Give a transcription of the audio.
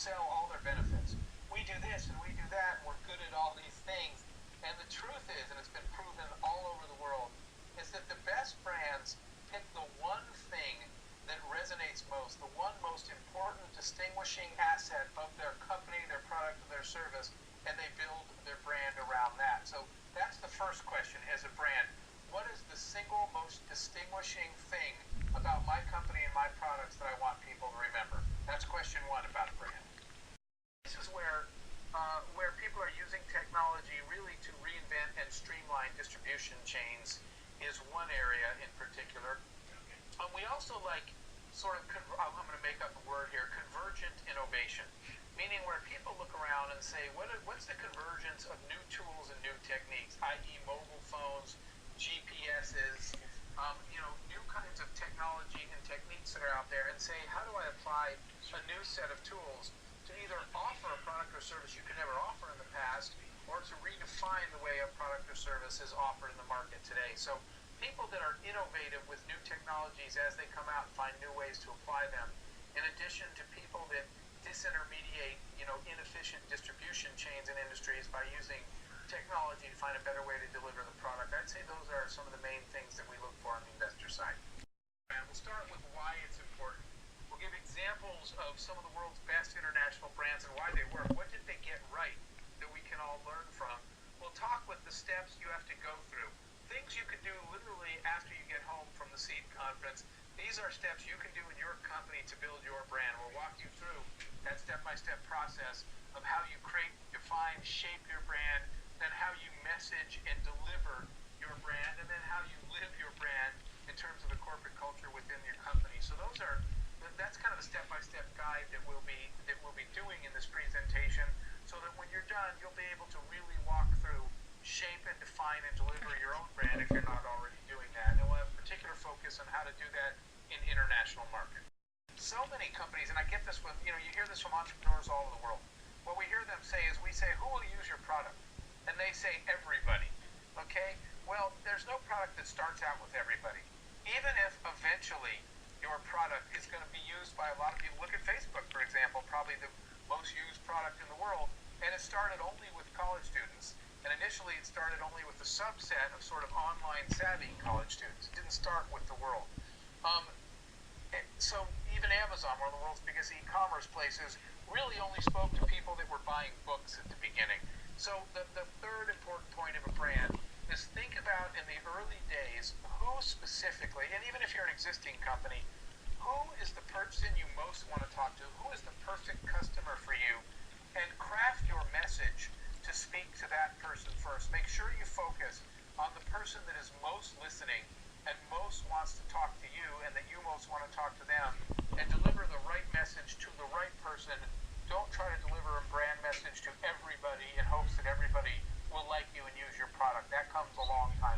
sell all their benefits. We do this and we do that, and we're good at all these things. And the truth is, and it's been proven all over the world, is that the best brands pick the one thing that resonates most, the one most important distinguishing asset of their company, their product, or their service, and they build their brand around that. So that's the first question as a brand. What is the single most distinguishing thing about my company and my products that I want people to remember? That's question one about a brand. This is where people are using technology really to reinvent and streamline distribution chains is one area in particular. We also like sort of, I'm going to make up a word here, convergent innovation, meaning where people look around and say, what's the convergence of new tools and new techniques, i.e. mobile phones, GPSs, new kinds of technology and techniques that are out there, and say, how do I apply a new set of tools to either offer a product or service you could never offer in the past, or to redefine the way a product or service is offered in the market today. So people that are innovative with new technologies as they come out and find new ways to apply them, in addition to people that disintermediate, inefficient distribution chains and industries by using technology to find a better way to deliver the product. I'd say those are some of the main things that we look for on the investor side. And we'll start with why it's important. We'll give examples of some of the world's best international brands and why they work. What did they get right that we can all learn from? We'll talk with the steps you have to go through. Things you can do literally after you get home from the Seed Conference. These are steps you can do in your company to build your brand. We'll walk you through that step-by-step process of how you create, define, shape your brand, then how you message and deliver your brand, and then how you live your brand in terms of the corporate culture within your company. So that's kind of a step-by-step guide that we'll be doing in this presentation, so that when you're done, you'll be able to really walk through, shape and define and deliver your own brand if you're not already doing that. And we'll have a particular focus on how to do that in international markets. So many companies, and I get this with, you hear this from entrepreneurs all over the world. What we hear them say is, we say, who will use your product? And they say, everybody. Okay? Well, there's no product that starts out with everybody. Even if eventually your product is going to be used by a lot of people. Look at Facebook, for example, probably the most used product in the world, and it started only with college students. And initially it started only with a subset of sort of online savvy college students. It didn't start with the world. So even Amazon, one of the world's biggest e-commerce places, really only spoke to people that were buying books at the beginning. So the third important point of a brand is think about in the early days, who specifically, and even if you're an existing company, who is the person you most want to talk to? Who is the perfect customer for you? And craft your message to speak to that person first. Make sure you focus on the person that is most listening and most wants to talk to you, and that you most want to talk to them, and deliver the right message to the right person. Don't try to deliver a brand message to everybody in hopes that everybody will like you and use your product. That comes a long time